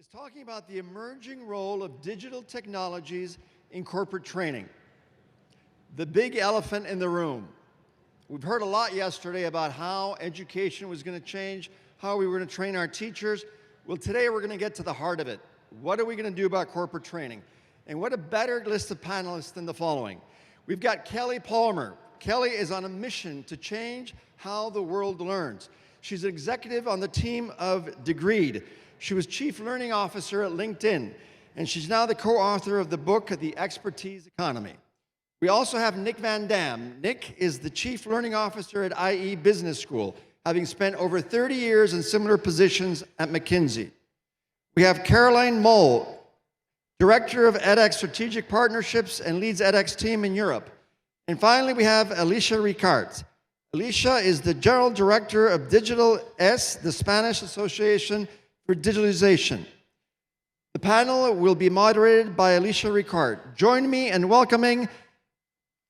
is talking about the emerging role of digital technologies in corporate training. The big elephant in the room. We've heard a lot yesterday about how education was going to change, how we were going to train our teachers. Well, today we're going to get to the heart of it. What are we going to do about corporate training? And what a better list of panelists than the following. We've got Kelly Palmer. Kelly is on a mission to change how the world learns. She's an executive on the team of Degreed. She was Chief Learning Officer at LinkedIn, and she's now the co-author of the book, The Expertise Economy. We also have Nick Van Dam. Nick is the Chief Learning Officer at IE Business School, having spent over 30 years in similar positions at McKinsey. We have Caroline Moll, Director of edX Strategic Partnerships and leads edX team in Europe. And finally, we have Alicia Ricart. Alicia is the General Director of Digital S, the Spanish Association for Digitalization. The panel will be moderated by Alicia Ricart. Join me in welcoming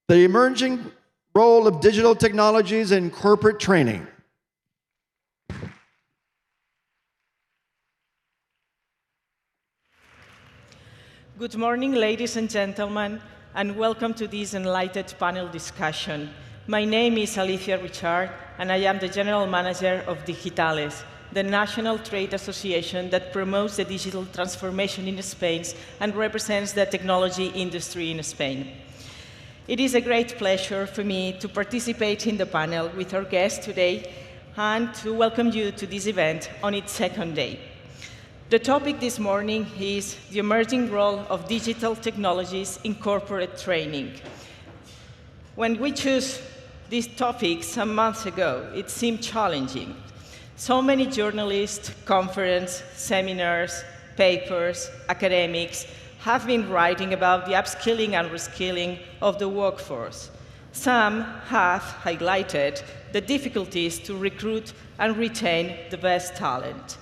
the emerging role of digital technologies in corporate training. Good morning, ladies and gentlemen, and welcome to this enlightED panel discussion. My name is Alicia Richard, and I am the General Manager of Digitales, the national trade association that promotes the digital transformation in Spain and represents the technology industry in Spain. It is a great pleasure for me to participate in the panel with our guests today and to welcome you to this event on its second day. The topic this morning is the emerging role of digital technologies in corporate training. When we chose this topic some months ago, it seemed challenging. So many journalists, conferences, seminars, papers, academics have been writing about the upskilling and reskilling of the workforce. Some have highlighted the difficulties to recruit and retain the best talent.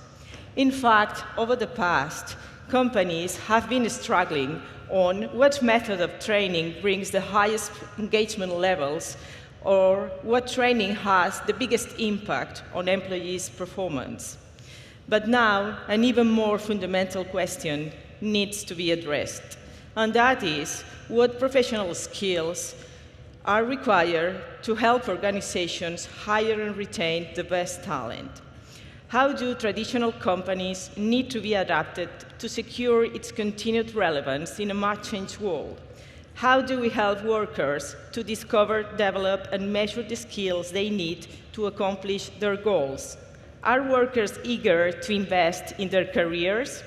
In fact, over the past, companies have been struggling on what method of training brings the highest engagement levels or what training has the biggest impact on employees' performance. But now, an even more fundamental question needs to be addressed, and that is what professional skills are required to help organizations hire and retain the best talent. How do traditional companies need to be adapted to secure its continued relevance in a much-changed world? How do we help workers to discover, develop, and measure the skills they need to accomplish their goals? Are workers eager to invest in their careers?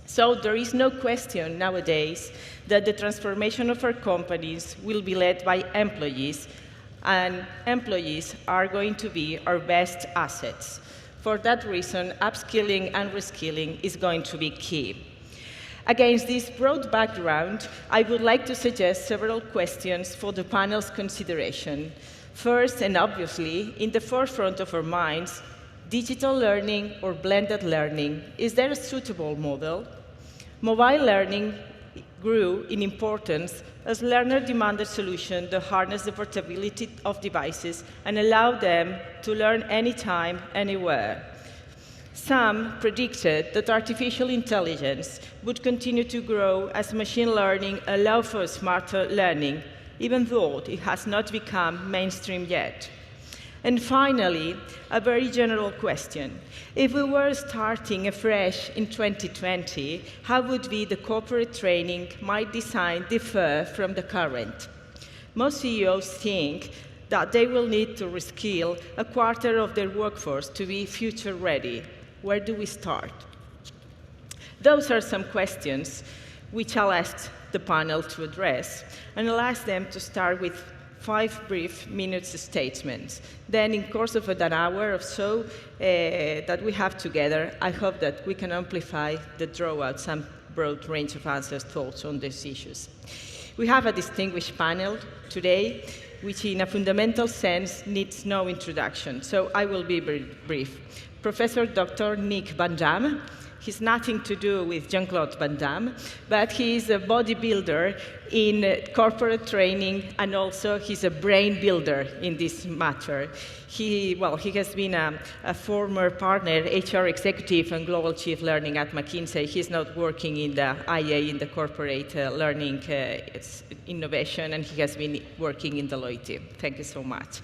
So there is no question nowadays that the transformation of our companies will be led by employees, and employees are going to be our best assets. For that reason, upskilling and reskilling is going to be key. Against this broad background, I would like to suggest several questions for the panel's consideration. First, and obviously, in the forefront of our minds, digital learning or blended learning. Is there a suitable model? Mobile learning grew in importance as learners demanded solutions that harness the portability of devices and allow them to learn anytime, anywhere. Some predicted that artificial intelligence would continue to grow as machine learning allowed for smarter learning, even though it has not become mainstream yet. And finally, a very general question. If we were starting afresh in 2020, how would be the corporate training might design differ from the current? Most CEOs think that they will need to reskill a quarter of their workforce to be future ready. Where do we start? Those are some questions which I'll ask the panel to address, and I'll ask them to start with 5 brief minutes statements. Then, in course of an hour or so that we have together, I hope that we can amplify the draw out some broad range of answers, thoughts on these issues. We have a distinguished panel today, which in a fundamental sense needs no introduction, so I will be very brief. Professor Dr. Nick Van Dam He's nothing to do with Jean-Claude Van Damme, but he's a bodybuilder in corporate training, and also he's a brain builder in this matter. He has been a former partner, HR executive and global chief learning at McKinsey. He's not working in the IA, in the corporate learning innovation, and he has been working in Deloitte. Thank you so much.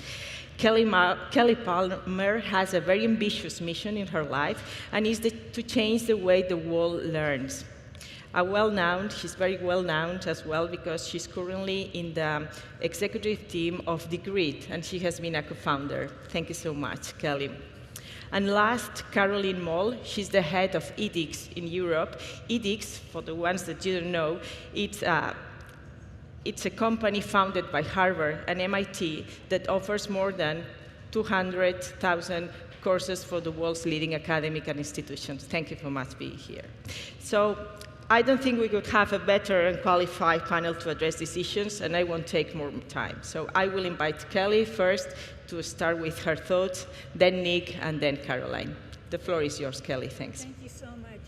Kelly Palmer has a very ambitious mission in her life, and is to change the way the world learns. She's very well known as well because she's currently in the executive team of The Grid, and she has been a co-founder. Thank you so much, Kelly. And last, Caroline Moll. She's the head of edX in Europe. edX, for the ones that didn't know, it's a company founded by Harvard and MIT that offers more than 200,000 courses for the world's leading academic and institutions. Thank you so much for being here. So I don't think we could have a better and qualified panel to address these issues, and I won't take more time. So I will invite Kelly first to start with her thoughts, then Nick, and then Caroline. The floor is yours, Kelly. Thanks. Thank you so much.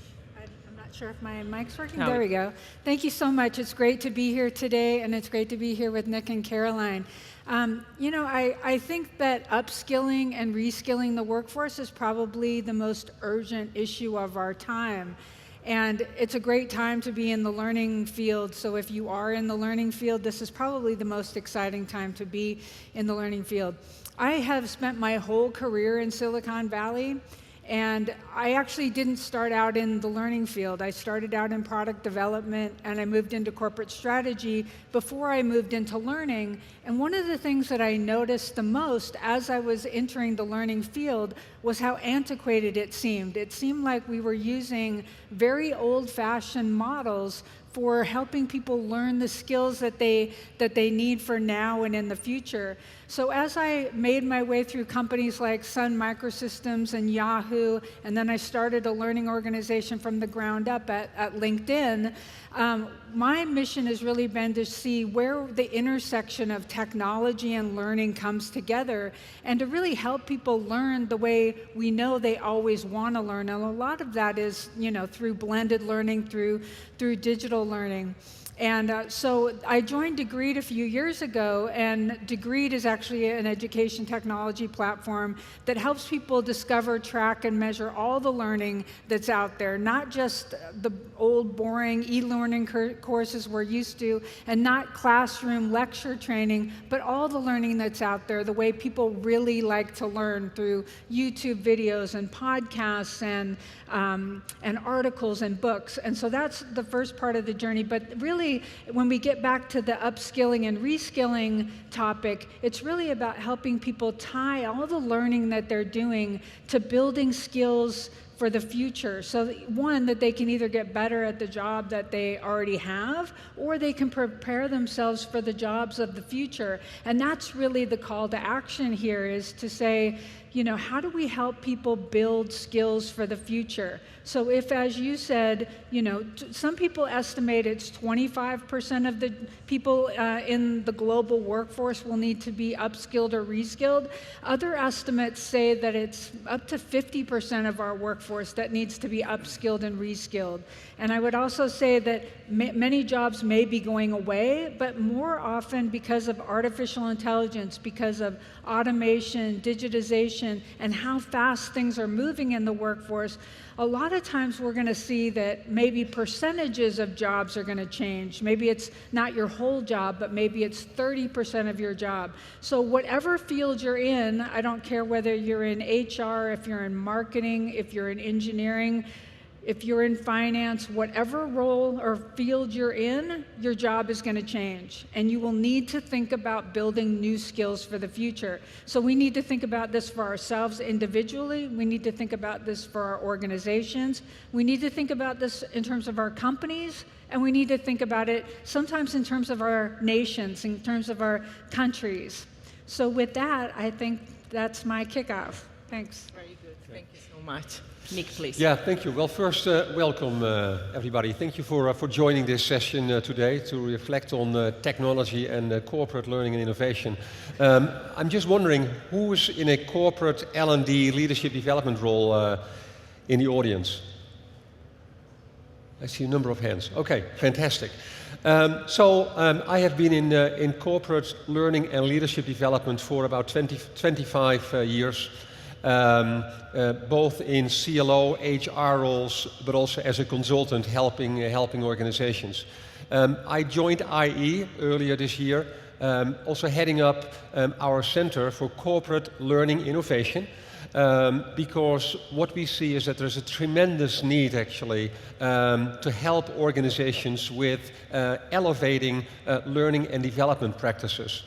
Sure if my mic's working. There we go. Thank you so much. It's great to be here today, and it's great to be here with Nick and Caroline. I think that upskilling and reskilling the workforce is probably the most urgent issue of our time. And it's a great time to be in the learning field. So if you are in the learning field, this is probably the most exciting time to be in the learning field. I have spent my whole career in Silicon Valley. And I actually didn't start out in the learning field. I started out in product development, and I moved into corporate strategy before I moved into learning. And one of the things that I noticed the most as I was entering the learning field was how antiquated it seemed. It seemed like we were using very old-fashioned models for helping people learn the skills that they need for now and in the future. So as I made my way through companies like Sun Microsystems and Yahoo, and then I started a learning organization from the ground up at LinkedIn, my mission has really been to see where the intersection of technology and learning comes together, and to really help people learn the way we know they always want to learn. And a lot of that is, through blended learning, through digital learning. And so I joined Degreed a few years ago, and Degreed is actually an education technology platform that helps people discover, track, and measure all the learning that's out there, not just the old, boring e-learning courses we're used to, and not classroom lecture training, but all the learning that's out there, the way people really like to learn through YouTube videos and podcasts and articles and books. And so that's the first part of the journey. But really, when we get back to the upskilling and reskilling topic, it's really about helping people tie all the learning that they're doing to building skills for the future. So one, that they can either get better at the job that they already have, or they can prepare themselves for the jobs of the future. And that's really the call to action here, is to say, how do we help people build skills for the future? So if, as you said, some people estimate it's 25% of the people in the global workforce will need to be upskilled or reskilled. Other estimates say that it's up to 50% of our workforce that needs to be upskilled and reskilled. And I would also say that many jobs may be going away, but more often because of artificial intelligence, because of automation, digitization, and how fast things are moving in the workforce, a lot of times we're going to see that maybe percentages of jobs are going to change. Maybe it's not your whole job, but maybe it's 30% of your job. So whatever field you're in, I don't care whether you're in HR, if you're in marketing, if you're in engineering, if you're in finance, whatever role or field you're in, your job is going to change. And you will need to think about building new skills for the future. So we need to think about this for ourselves individually. We need to think about this for our organizations. We need to think about this in terms of our companies. And we need to think about it sometimes in terms of our nations, in terms of our countries. So with that, I think that's my kickoff. Thanks. Very good. Thank you so much. Nick, please. Yeah, thank you. Well, first, welcome everybody. Thank you for joining this session today to reflect on technology and corporate learning and innovation. I'm just wondering, who is in a corporate L&D leadership development role in the audience? I see a number of hands. Okay, fantastic. I have been in corporate learning and leadership development for about 25 years, both in CLO, HR roles, but also as a consultant helping organizations. I joined IE earlier this year, also heading up our Center for Corporate Learning Innovation, because what we see is that there's a tremendous need actually to help organizations with elevating learning and development practices.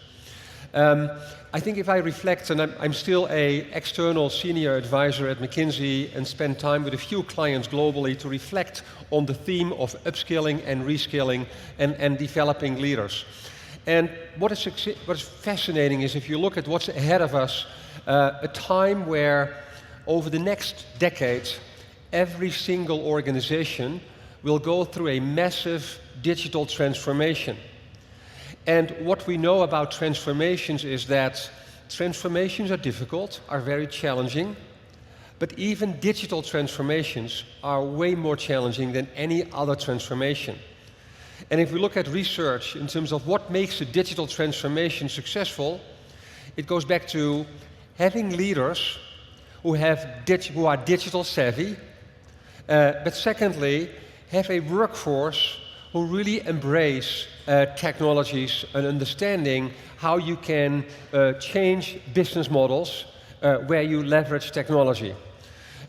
I think if I reflect, and I'm still an external senior advisor at McKinsey and spend time with a few clients globally to reflect on the theme of upskilling and reskilling and developing leaders. And what is fascinating is if you look at what's ahead of us, a time where over the next decades, every single organization will go through a massive digital transformation. And what we know about transformations is that transformations are difficult, are very challenging, but even digital transformations are way more challenging than any other transformation. And if we look at research in terms of what makes a digital transformation successful, it goes back to having leaders who are digital savvy, but secondly, have a workforce who really embrace technologies and understanding how you can change business models where you leverage technology.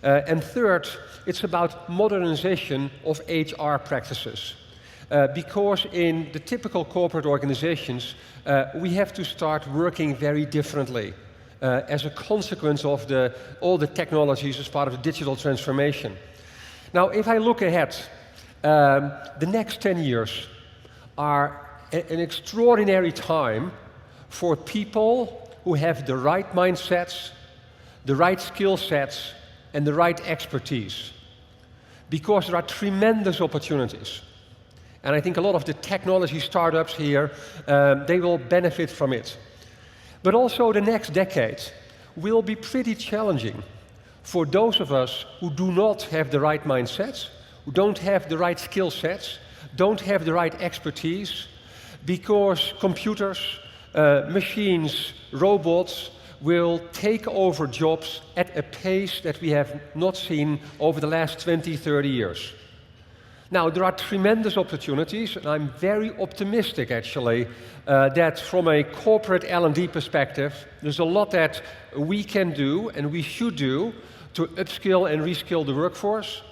And third, it's about modernization of HR practices. Because in the typical corporate organizations, we have to start working very differently as a consequence of all the technologies as part of the digital transformation. Now, if I look ahead, the next 10 years are an extraordinary time for people who have the right mindsets, the right skill sets, and the right expertise. Because there are tremendous opportunities. And I think a lot of the technology startups here, they will benefit from it. But also the next decade will be pretty challenging for those of us who do not have the right mindsets, who don't have the right skill sets, don't have the right expertise, because computers, machines, robots will take over jobs at a pace that we have not seen over the last 20, 30 years. Now, there are tremendous opportunities, and I'm very optimistic, actually, that from a corporate L&D perspective, there's a lot that we can do and we should do to upskill and reskill the workforce.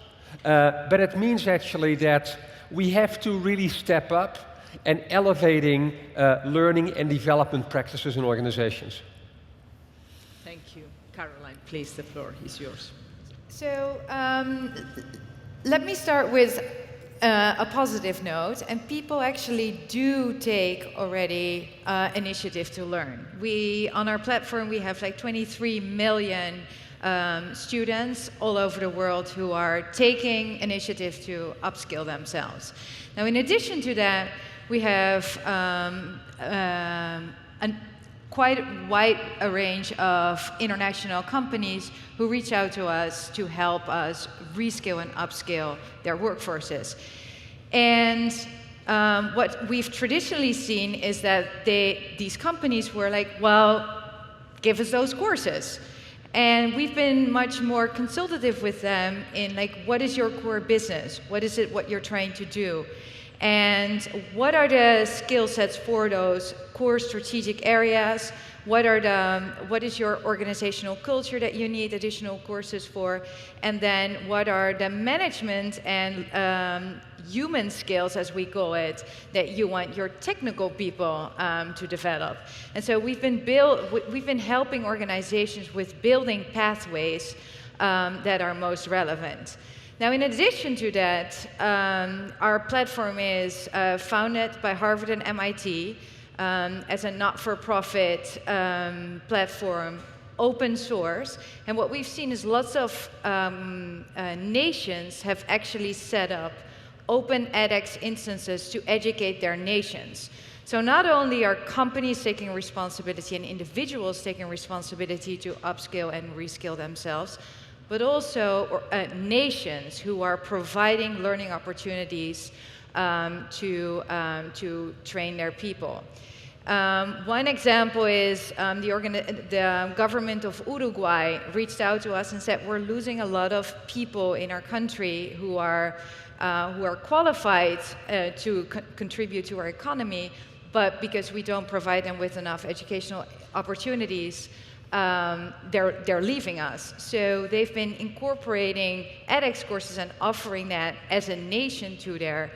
But it means, actually, that we have to really step up and elevating learning and development practices in organizations. Thank you. Caroline, please, the floor is yours. So let me start with a positive note, and people actually do take already initiative to learn. On our platform, we have like 23 million students all over the world who are taking initiative to upskill themselves. Now, in addition to that, we have quite a wide range of international companies who reach out to us to help us reskill and upskill their workforces. And what we've traditionally seen is that these companies were like, well, give us those courses. And we've been much more consultative with them in like, what is your core business? What is it what you're trying to do? And what are the skill sets for those core strategic areas? What is your organizational culture that you need additional courses for? And then what are the management and human skills, as we call it, that you want your technical people to develop? And so we've been helping organizations with building pathways that are most relevant. Now, in addition to that, our platform is founded by Harvard and MIT as a not-for-profit platform, open source. And what we've seen is lots of nations have actually set up open edX instances to educate their nations. So not only are companies taking responsibility and individuals taking responsibility to upskill and reskill themselves, but also nations who are providing learning opportunities to train their people. One example is the government of Uruguay reached out to us and said, we're losing a lot of people in our country who are qualified to contribute to our economy, but because we don't provide them with enough educational opportunities, they're leaving us. So they've been incorporating edX courses and offering that as a nation to their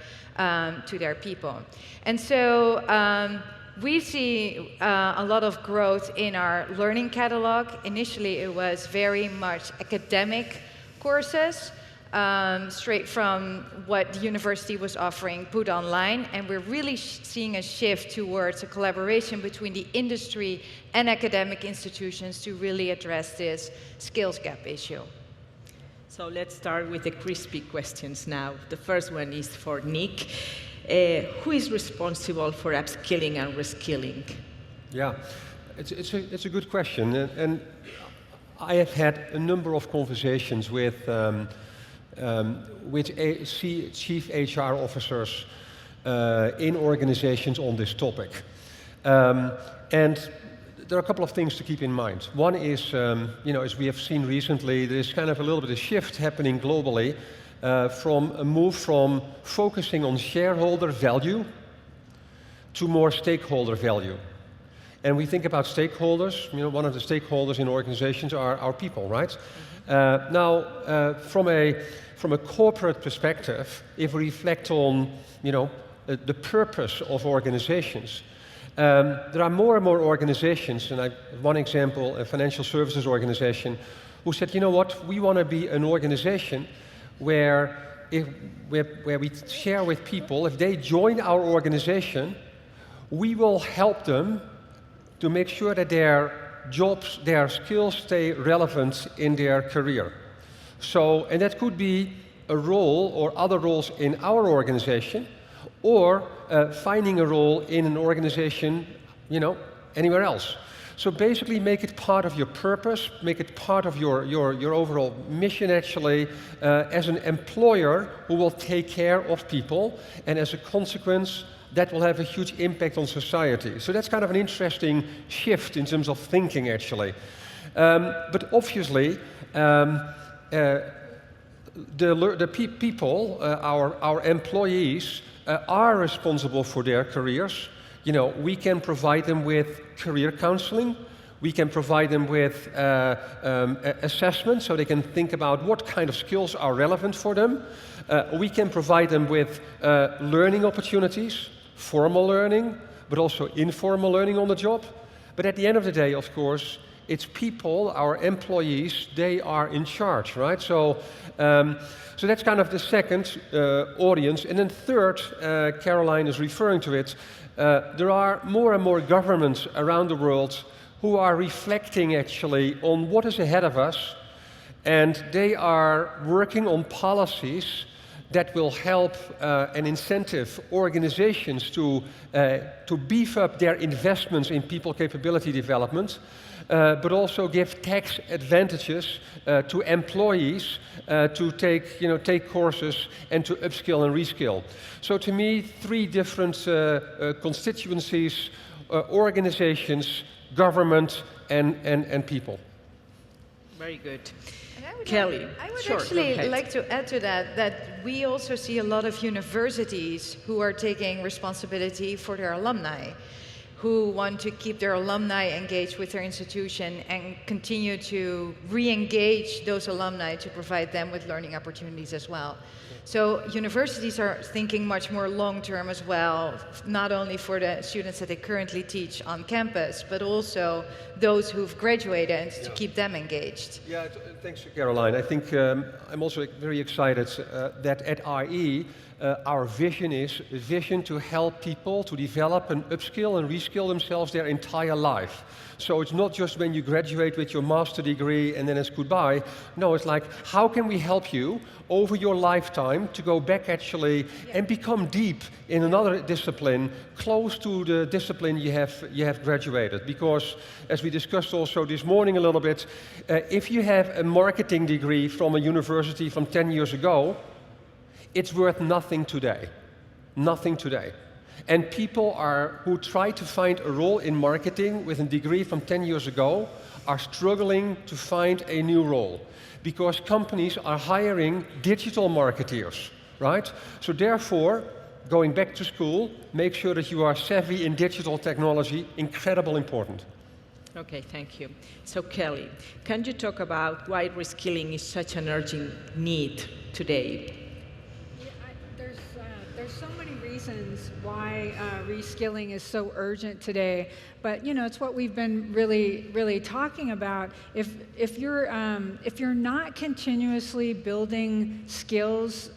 people. And so we see a lot of growth in our learning catalog. Initially, it was very much academic courses, straight from what the university was offering, put online, and we're really seeing a shift towards a collaboration between the industry and academic institutions to really address this skills gap issue. So let's start with the crispy questions now. The first one is for Nick. Who is responsible for upskilling and reskilling? Yeah, it's a good question, and I have had a number of conversations with chief HR officers in organizations on this topic. And there are a couple of things to keep in mind. One is, as we have seen recently, there's kind of a little bit of shift happening globally from a move from focusing on shareholder value to more stakeholder value. And we think about stakeholders, one of the stakeholders in organizations are our people, right? From a corporate perspective, if we reflect on, the purpose of organizations, there are more and more organizations, and one example, a financial services organization, who said, you know what, we want to be an organization where we share with people, if they join our organization, we will help them to make sure that their jobs, their skills stay relevant in their career. So, and that could be a role or other roles in our organization, or finding a role in an organization, anywhere else. So basically make it part of your purpose, make it part of your overall mission actually, as an employer who will take care of people, and as a consequence, that will have a huge impact on society. So that's kind of an interesting shift in terms of thinking actually. But obviously, the people, our employees, are responsible for their careers. We can provide them with career counseling. We can provide them with assessment so they can think about what kind of skills are relevant for them. We can provide them with learning opportunities, formal learning, but also informal learning on the job. But at the end of the day, of course, it's people, our employees, they are in charge, right? So that's kind of the second audience. And then third, Caroline is referring to it, there are more and more governments around the world who are reflecting actually on what is ahead of us, and they are working on policies that will help and incentive organizations to beef up their investments in people capability development, but also give tax advantages to employees to take courses and to upskill and reskill. So to me, three different constituencies, organizations, government, and people. Very good. Kelly. I would actually like to add to that we also see a lot of universities who are taking responsibility for their alumni, who want to keep their alumni engaged with their institution and continue to re-engage those alumni to provide them with learning opportunities as well. So universities are thinking much more long-term as well, not only for the students that they currently teach on campus, but also those who've graduated to keep them engaged. Yeah, thanks, Caroline. I think I'm also very excited that at IE, our vision is a vision to help people to develop and upskill and reskill themselves their entire life. So it's not just when you graduate with your master degree and then it's goodbye. No, it's like, how can we help you over your lifetime time to go back actually and become deep in another discipline close to the discipline you have graduated. Because, as we discussed also this morning a little bit, if you have a marketing degree from a university from 10 years ago, it's worth nothing today. Nothing today. And people who try to find a role in marketing with a degree from 10 years ago are struggling to find a new role because companies are hiring digital marketeers, right? So therefore, going back to school, make sure that you are savvy in digital technology, incredibly important. Okay, thank you. So Kelly, can you talk about why reskilling is such an urgent need today? There's so many reasons why reskilling is so urgent today, but it's what we've been really talking about. If you're not continuously building skills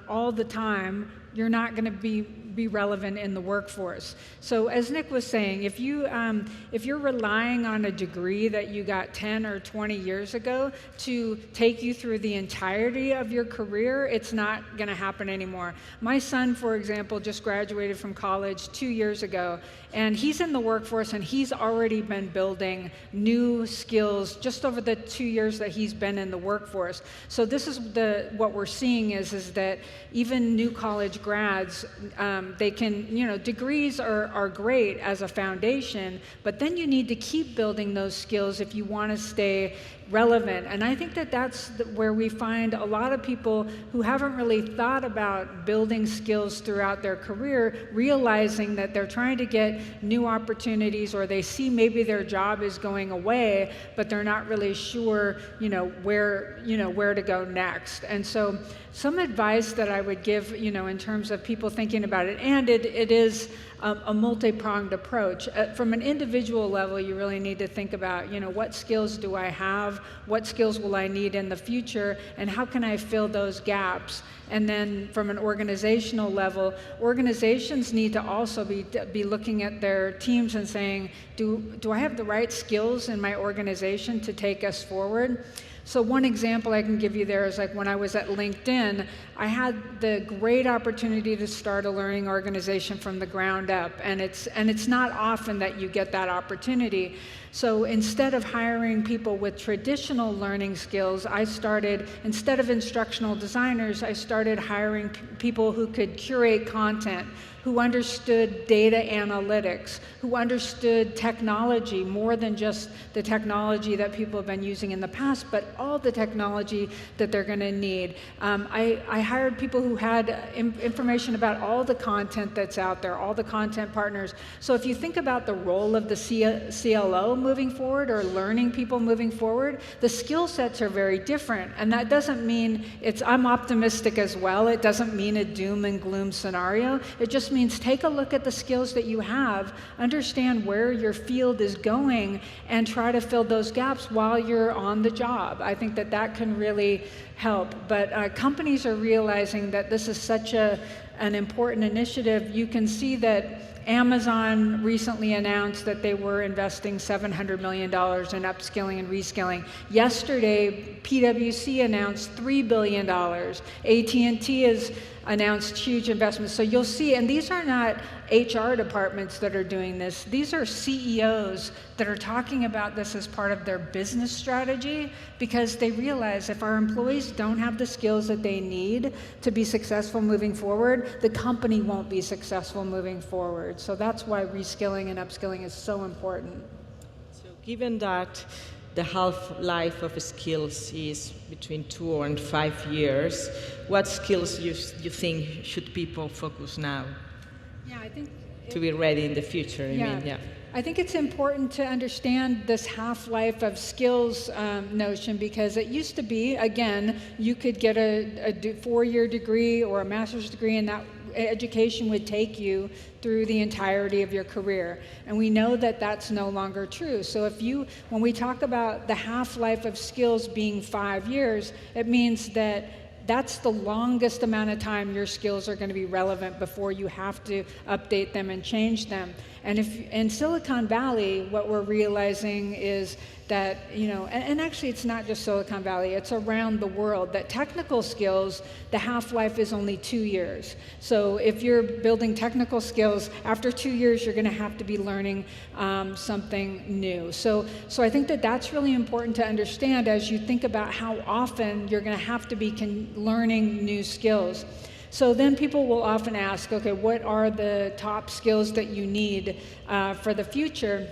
all the time, you're not going to be relevant in the workforce. So as Nick was saying, if you're relying on a degree that you got 10 or 20 years ago to take you through the entirety of your career, it's not going to happen anymore. My son, for example, just graduated from college 2 years ago, and he's in the workforce and he's already been building new skills just over the 2 years that he's been in the workforce. So this is what we're seeing is that even new college grads, they can, degrees are great as a foundation, but then you need to keep building those skills if you want to stay relevant. And I think that's where we find a lot of people who haven't really thought about building skills throughout their career, realizing that they're trying to get new opportunities, or they see maybe their job is going away, but they're not really sure, where to go next. And so some advice that I would give, in terms of people thinking about it, and it is a multi-pronged approach. From an individual level, you really need to think about, what skills do I have? What skills will I need in the future? And how can I fill those gaps? And then from an organizational level, organizations need to also be looking at their teams and saying, do I have the right skills in my organization to take us forward? So one example I can give you there is like when I was at LinkedIn, I had the great opportunity to start a learning organization from the ground up, and it's not often that you get that opportunity. So instead of hiring people with traditional learning skills, instead of instructional designers, I started hiring people who could curate content, who understood data analytics, who understood technology more than just the technology that people have been using in the past, but all the technology that they're going to need. I hired people who had information about all the content that's out there, all the content partners. So if you think about the role of the CLO moving forward, or learning people moving forward, the skill sets are very different. And that doesn't mean I'm optimistic as well. It doesn't mean a doom and gloom scenario. It just means take a look at the skills that you have, understand where your field is going, and try to fill those gaps while you're on the job. I think that can really help. But companies are realizing that this is such an important initiative. You can see that Amazon recently announced that they were investing $700 million in upskilling and reskilling. Yesterday, PwC announced $3 billion. AT&T has announced huge investments. So you'll see, and these are not HR departments that are doing this. These are CEOs that are talking about this as part of their business strategy, because they realize if our employees don't have the skills that they need to be successful moving forward, the company won't be successful moving forward. So that's why reskilling and upskilling is so important. So given that the half-life of skills is between 2 and 5 years, what skills you think should people focus now? Yeah, I think to be ready in the future, I think it's important to understand this half-life of skills notion, because it used to be, again, you could get a 4-year degree or a master's degree, and that education would take you through the entirety of your career. And we know that that's no longer true. So when we talk about the half-life of skills being 5 years, it means that that's the longest amount of time your skills are going to be relevant before you have to update them and change them. And if in Silicon Valley, what we're realizing is that, and actually it's not just Silicon Valley, it's around the world, that technical skills, the half-life is only 2 years. So if you're building technical skills, after 2 years, you're going to have to be learning something new. So I think that that's really important to understand as you think about how often you're going to have to be learning new skills. So then people will often ask, okay, what are the top skills that you need for the future?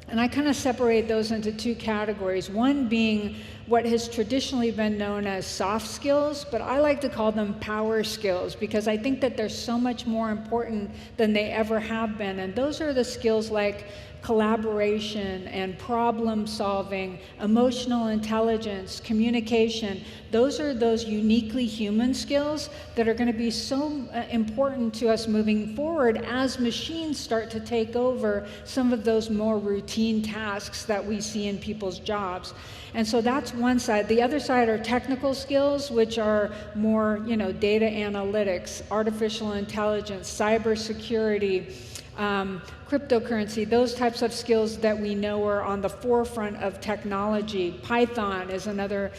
And I kind of separate those into 2 categories. One being what has traditionally been known as soft skills, but I like to call them power skills because I think that they're so much more important than they ever have been. And those are the skills like collaboration and problem solving, emotional intelligence, communication. Those are those uniquely human skills that are going to be so important to us moving forward as machines start to take over some of those more routine tasks that we see in people's jobs. And so that's one side. The other side are technical skills, which are more, data analytics, artificial intelligence, cybersecurity, cryptocurrency, those types of skills that we know are on the forefront of technology. Python is another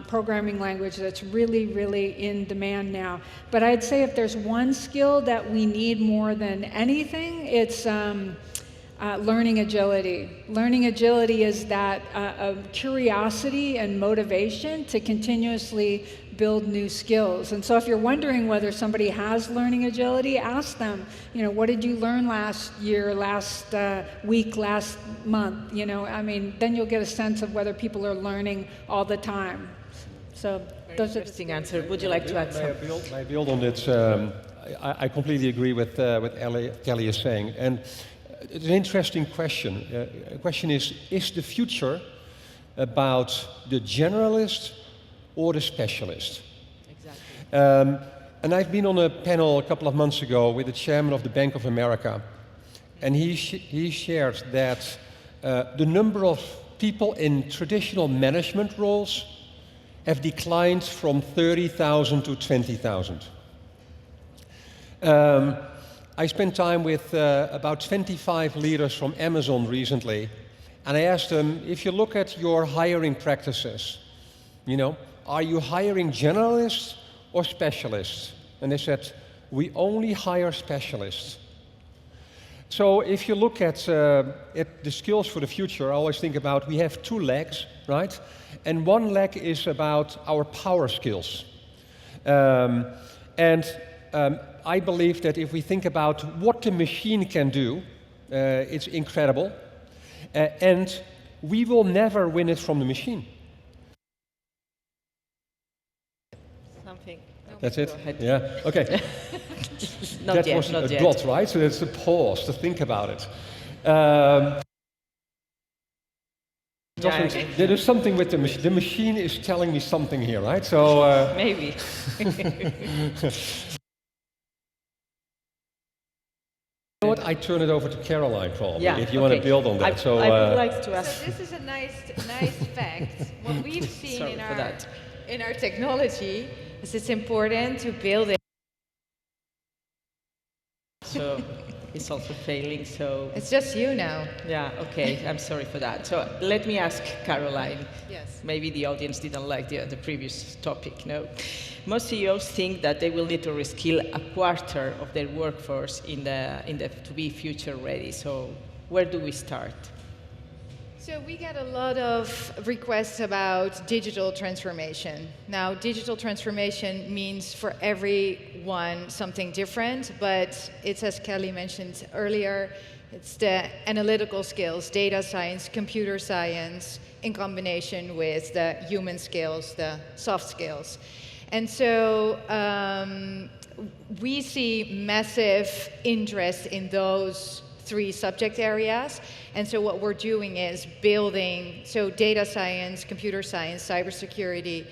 programming language that's really, really in demand now. But I'd say if there's one skill that we need more than anything, it's learning agility. Learning agility is that curiosity and motivation to continuously build new skills. And so if you're wondering whether somebody has learning agility, ask them, what did you learn last year, last week, last month? Then you'll get a sense of whether people are learning all the time. So those are interesting answer. Would you like to add something? May I build on this? I completely agree with what Kelly is saying. And it's an interesting question. The question is the future about the generalist or the specialist? Exactly. And I've been on a panel a couple of months ago with the chairman of the Bank of America, and he shared that the number of people in traditional management roles have declined from 30,000 to 20,000. I spent time with about 25 leaders from Amazon recently, and I asked them, if you look at your hiring practices, are you hiring generalists or specialists? And they said, we only hire specialists. So if you look at the skills for the future, I always think about we have 2 legs, right? And one leg is about our power skills. I believe that if we think about what the machine can do, it's incredible. And we will never win it from the machine. Something. That's it? Yeah, okay. Not that yet, was not a yet. dot, right? So it's a pause to think about it. There is something with the machine. The machine is telling me something here, right? So maybe. You know what? I turn it over to Caroline, probably, Yeah, if you want to build on that. I would like to ask. So this is a nice fact. What we've seen Sorry for that. in our technology is it's important to build it. So it's also failing. So It's just you now. yeah, okay. I'm sorry for that. So let me ask Caroline. Yes. Maybe the audience didn't like the previous topic. No, most CEOs think that they will need to reskill a quarter of their workforce to be future ready. So where do we start? So we get a lot of requests about digital transformation. Now, digital transformation means for everyone something different, but it's, as Kelly mentioned earlier, it's the analytical skills, data science, computer science, in combination with the human skills, the soft skills. And so we see massive interest in those 3 subject areas. And so what we're doing is building, so data science, computer science, cybersecurity.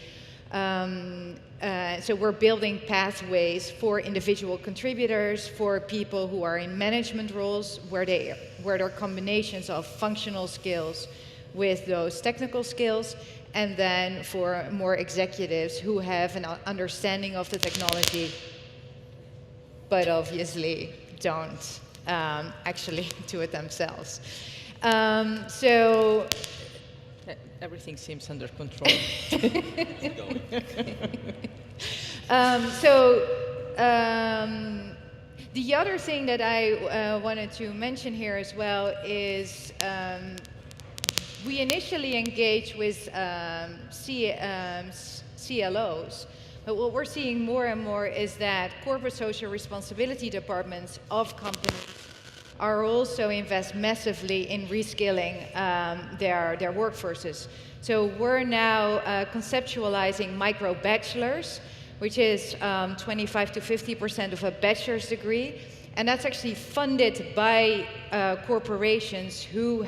So we're building pathways for individual contributors, for people who are in management roles, where there are combinations of functional skills with those technical skills, and then for more executives who have an understanding of the technology, but obviously don't actually do it themselves. So everything seems under control. The other thing that I wanted to mention here as well is we initially engaged with CLOs, but what we're seeing more and more is that corporate social responsibility departments of companies are also invest massively in reskilling their workforces. So we're now conceptualizing micro-bachelors, which is 25 to 50% of a bachelor's degree. And that's actually funded by corporations who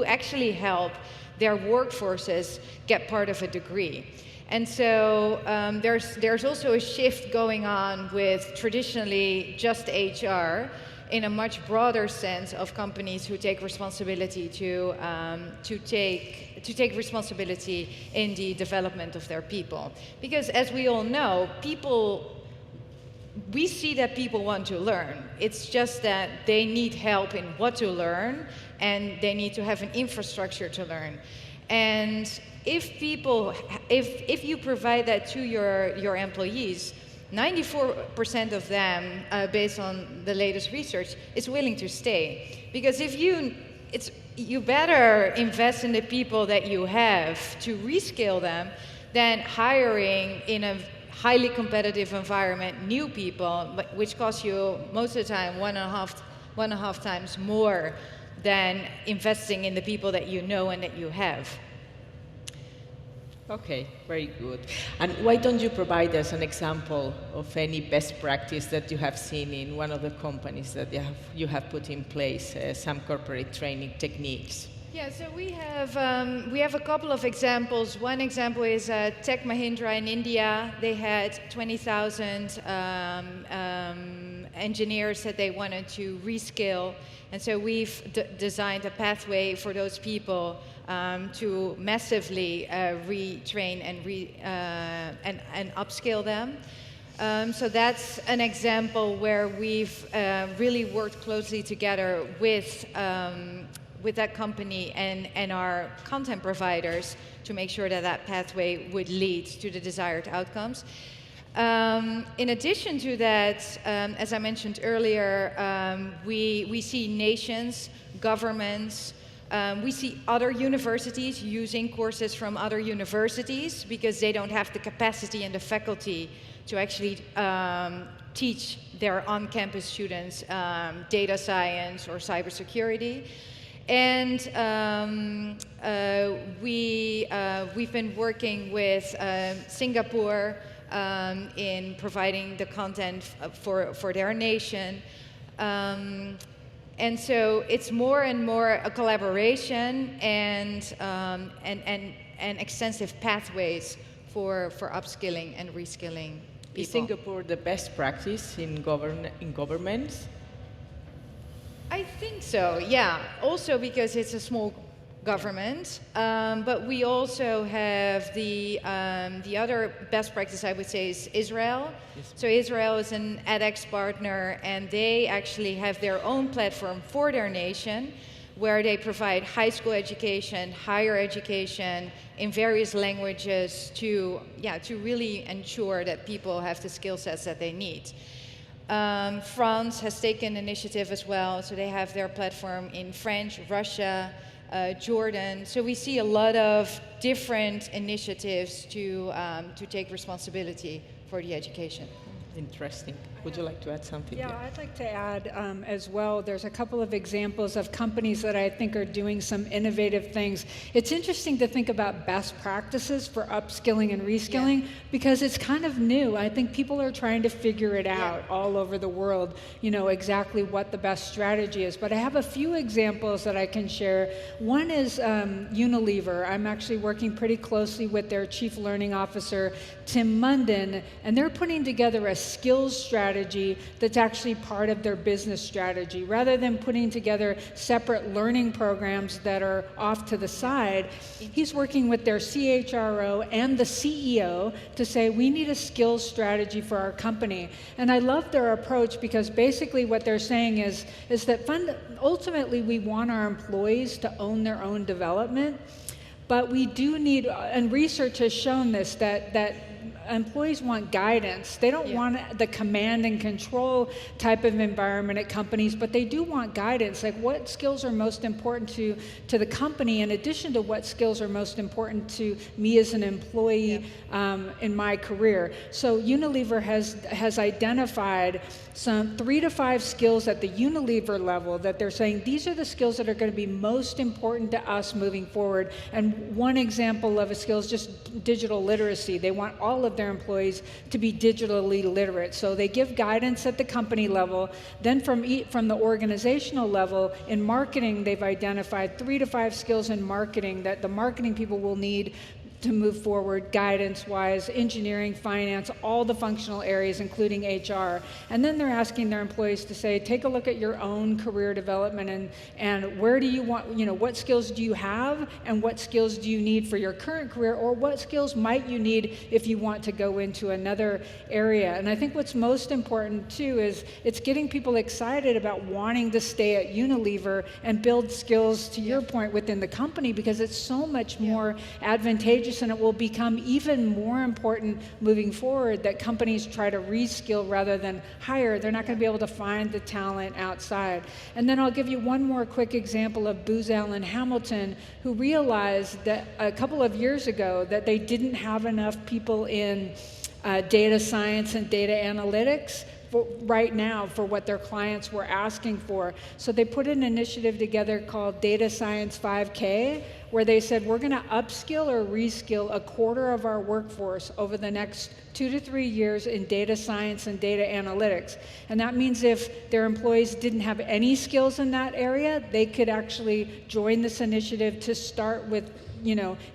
actually help their workforces get part of a degree. And so there's also a shift going on with traditionally just HR in a much broader sense of companies who take responsibility to take responsibility in the development of their people. Because as we all know, we see that people want to learn. It's just that they need help in what to learn, and they need to have an infrastructure to learn. And if you provide that to your employees, 94% of them, based on the latest research, is willing to stay. Because you better invest in the people that you have to reskill them than hiring in a highly competitive environment new people, which costs you most of the time one and a half times more than investing in the people that you know and that you have. Okay, very good. And why don't you provide us an example of any best practice that you have seen in one of the companies that you have put in place, some corporate training techniques? Yeah, so we have a couple of examples. One example is Tech Mahindra in India. They had 20,000 engineers that they wanted to reskill, and so we've designed a pathway for those people to massively retrain and upskill them. So that's an example where we've really worked closely together with that company and our content providers to make sure that that pathway would lead to the desired outcomes. In addition to that, as I mentioned earlier, we see nations, governments, we see other universities using courses from other universities because they don't have the capacity and the faculty to actually teach their on-campus students data science or cybersecurity. And we've been working with Singapore in providing the content for their nation. And so it's more and more a collaboration and extensive pathways for upskilling and reskilling people. Is Singapore the best practice in governments? I think so, yeah. Also because it's a small government, but we also have the other best practice, I would say, is Israel. Yes. So Israel is an edX partner, and they actually have their own platform for their nation, where they provide high school education, higher education in various languages to really ensure that people have the skill sets that they need. France has taken initiative as well, so they have their platform in French, Russia, Jordan. So we see a lot of different initiatives to take responsibility for the education. Interesting. Would you like to add something? Yeah, I'd like to add as well, there's a couple of examples of companies that I think are doing some innovative things. It's interesting to think about best practices for upskilling and reskilling because it's kind of new. I think people are trying to figure it out all over the world, exactly what the best strategy is. But I have a few examples that I can share. One is Unilever. I'm actually working pretty closely with their chief learning officer. Tim Munden, and they're putting together a skills strategy that's actually part of their business strategy. Rather than putting together separate learning programs that are off to the side, he's working with their CHRO and the CEO to say, we need a skills strategy for our company. And I love their approach, because basically what they're saying is that ultimately we want our employees to own their own development, but we do need, and research has shown this, that employees want guidance. They don't want the command and control type of environment at companies, but they do want guidance, like what skills are most important to the company, in addition to what skills are most important to me as an employee in my career. So Unilever has identified some 3 to 5 skills at the Unilever level that they're saying these are the skills that are going to be most important to us moving forward. And one example of a skill is just digital literacy. They want all of their employees to be digitally literate. So they give guidance at the company level. Then from the organizational level, in marketing, they've identified 3 to 5 skills in marketing that the marketing people will need to move forward guidance-wise, engineering, finance, all the functional areas, including HR. And then they're asking their employees to say, take a look at your own career development and where do you want, what skills do you have and what skills do you need for your current career, or what skills might you need if you want to go into another area. And I think what's most important too is it's getting people excited about wanting to stay at Unilever and build skills, to your point, within the company, because it's so much more advantageous, and it will become even more important moving forward that companies try to reskill rather than hire. They're not going to be able to find the talent outside. And then I'll give you one more quick example of Booz Allen Hamilton, who realized that a couple of years ago that they didn't have enough people in data science and data analytics right now for what their clients were asking for. So they put an initiative together called Data Science 5K, where they said we're going to upskill or reskill a quarter of our workforce over the next 2 to 3 years in data science and data analytics. And that means if their employees didn't have any skills in that area, they could actually join this initiative to start with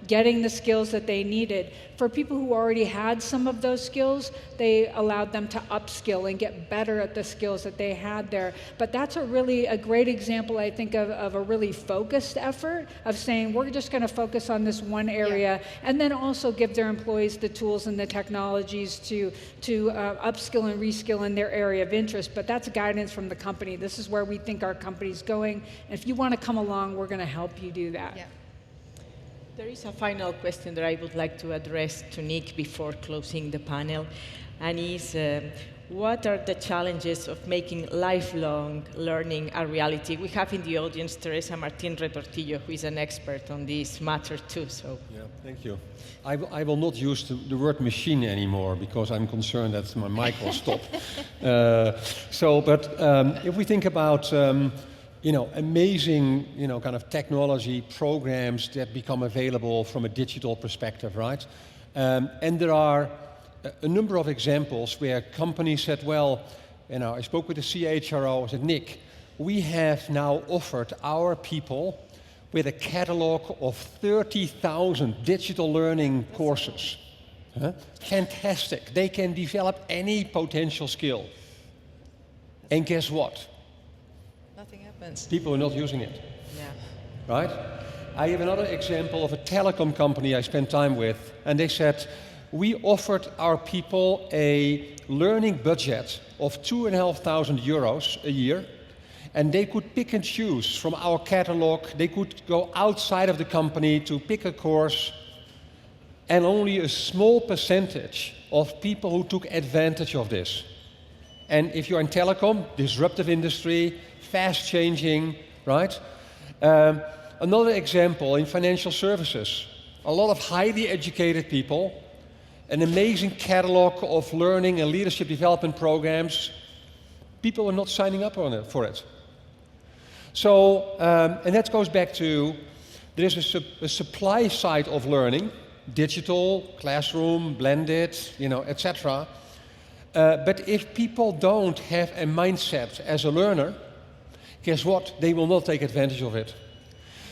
getting the skills that they needed. For people who already had some of those skills, they allowed them to upskill and get better at the skills that they had there. But that's a great example, I think, of a really focused effort of saying we're just going to focus on this one area, and then also give their employees the tools and the technologies to upskill and reskill in their area of interest. But that's guidance from the company. This is where we think our company's going. And if you want to come along, we're going to help you do that. Yeah. There is a final question that I would like to address to Nick before closing the panel, and is what are the challenges of making lifelong learning a reality? We have in the audience Teresa Martin Retortillo, who is an expert on this matter too. So. Yeah, thank you. I will not use the word machine anymore because I'm concerned that my mic will stop. But if we think about amazing, kind of technology programs that become available from a digital perspective, right? And there are a number of examples where companies said, well, I spoke with the CHRO, I said, Nick, we have now offered our people with a catalog of 30,000 digital learning courses. Fantastic. They can develop any potential skill. And guess what? Nothing happens. People are not using it. Yeah. Right? I have another example of a telecom company I spent time with, and they said, we offered our people a learning budget of 2,500 euros a year, and they could pick and choose from our catalog. They could go outside of the company to pick a course, and only a small percentage of people who took advantage of this. And if you're in telecom, disruptive industry, fast changing, right? Another example in financial services, a lot of highly educated people, an amazing catalog of learning and leadership development programs. People are not signing up for it. So, and that goes back to, there is a supply side of learning, digital, classroom, blended, etc. But if people don't have a mindset as a learner, guess what? They will not take advantage of it.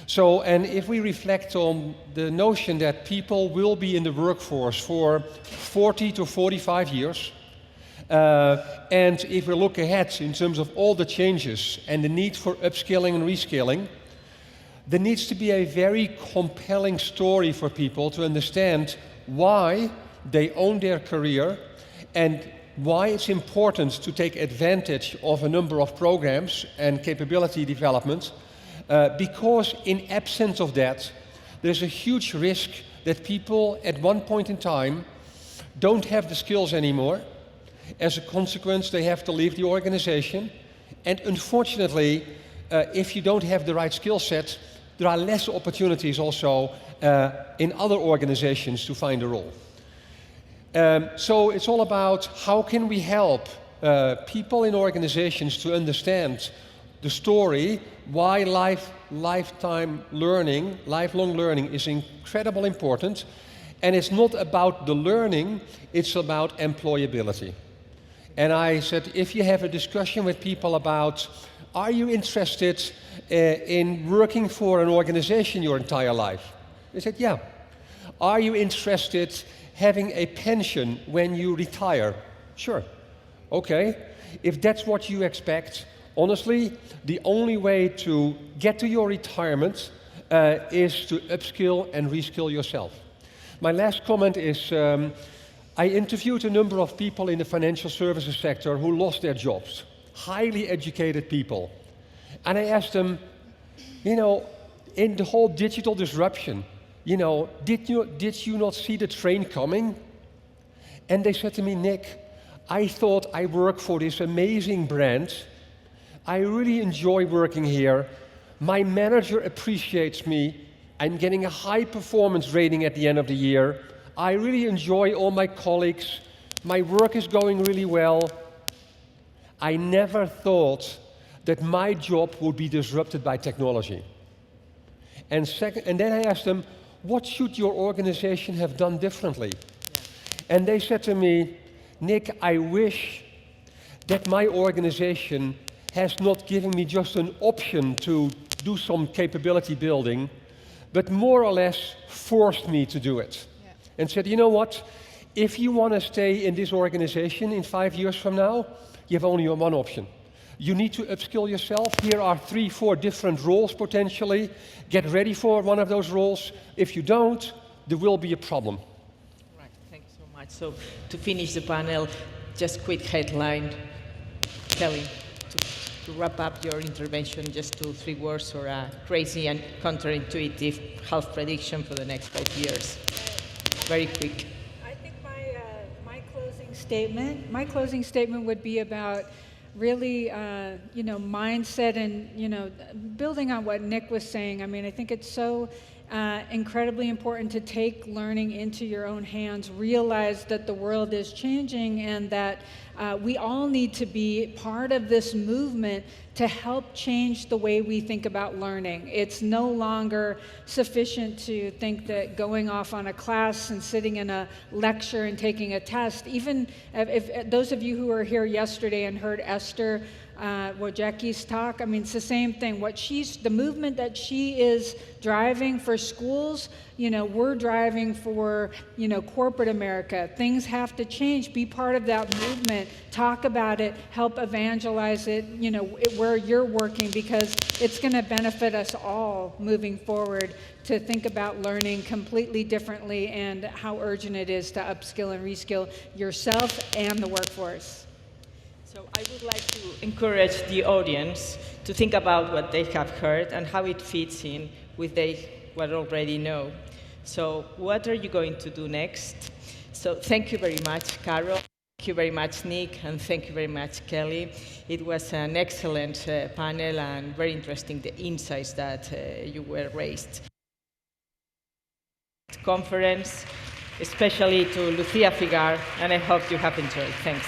So, and if we reflect on the notion that people will be in the workforce for 40 to 45 years, and if we look ahead in terms of all the changes and the need for upskilling and reskilling, there needs to be a very compelling story for people to understand why they own their career and why it's important to take advantage of a number of programs and capability development, because in absence of that, there's a huge risk that people at one point in time don't have the skills anymore. As a consequence, they have to leave the organization. And unfortunately, if you don't have the right skill set, there are less opportunities also in other organizations to find a role. So it's all about how can we help people in organizations to understand the story, why lifelong learning is incredibly important. And it's not about the learning, it's about employability. And I said, if you have a discussion with people about, are you interested in working for an organization your entire life? They said, yeah. Are you interested having a pension when you retire? Sure. Okay. If that's what you expect, honestly, the only way to get to your retirement is to upskill and reskill yourself. My last comment is, I interviewed a number of people in the financial services sector who lost their jobs, highly educated people. And I asked them, you know, in the whole digital disruption, you know, did you not see the train coming? And they said to me, Nick, I thought I work for this amazing brand. I really enjoy working here. My manager appreciates me. I'm getting a high performance rating at the end of the year. I really enjoy all my colleagues. My work is going really well. I never thought that my job would be disrupted by technology. And then I asked them, what should your organization have done differently? Yeah. And they said to me, Nick, I wish that my organization has not given me just an option to do some capability building, but more or less forced me to do it. Yeah. And said, you know what, if you want to stay in this organization in 5 years from now, you have only one option. You need to upskill yourself. Here are 3, 4 different roles potentially. Get ready for one of those roles. If you don't, there will be a problem. Right, thank you so much. So to finish the panel, just quick headline. Kelly, to wrap up your intervention, just 2, 3 words or a crazy and counterintuitive health prediction for the next 5 years. Very quick. I think my closing statement would be about really, mindset and, building on what Nick was saying. I mean, I think it's so incredibly important to take learning into your own hands, realize that the world is changing and that we all need to be part of this movement to help change the way we think about learning. It's no longer sufficient to think that going off on a class and sitting in a lecture and taking a test, even if those of you who were here yesterday and heard Esther Wojcicki's talk, I mean, it's the same thing. The movement that she is driving for schools, we're driving for, corporate America. Things have to change. Be part of that movement. Talk about it. Help evangelize it, where you're working, because it's going to benefit us all moving forward to think about learning completely differently and how urgent it is to upskill and reskill yourself and the workforce. So I would like to encourage the audience to think about what they have heard and how it fits in with what they already know. So what are you going to do next? So thank you very much, Carol. Thank you very much, Nick, and thank you very much, Kelly. It was an excellent panel and very interesting, the insights that you were raised. Conference, especially to Lucia Figar, and I hope you have enjoyed. Thanks.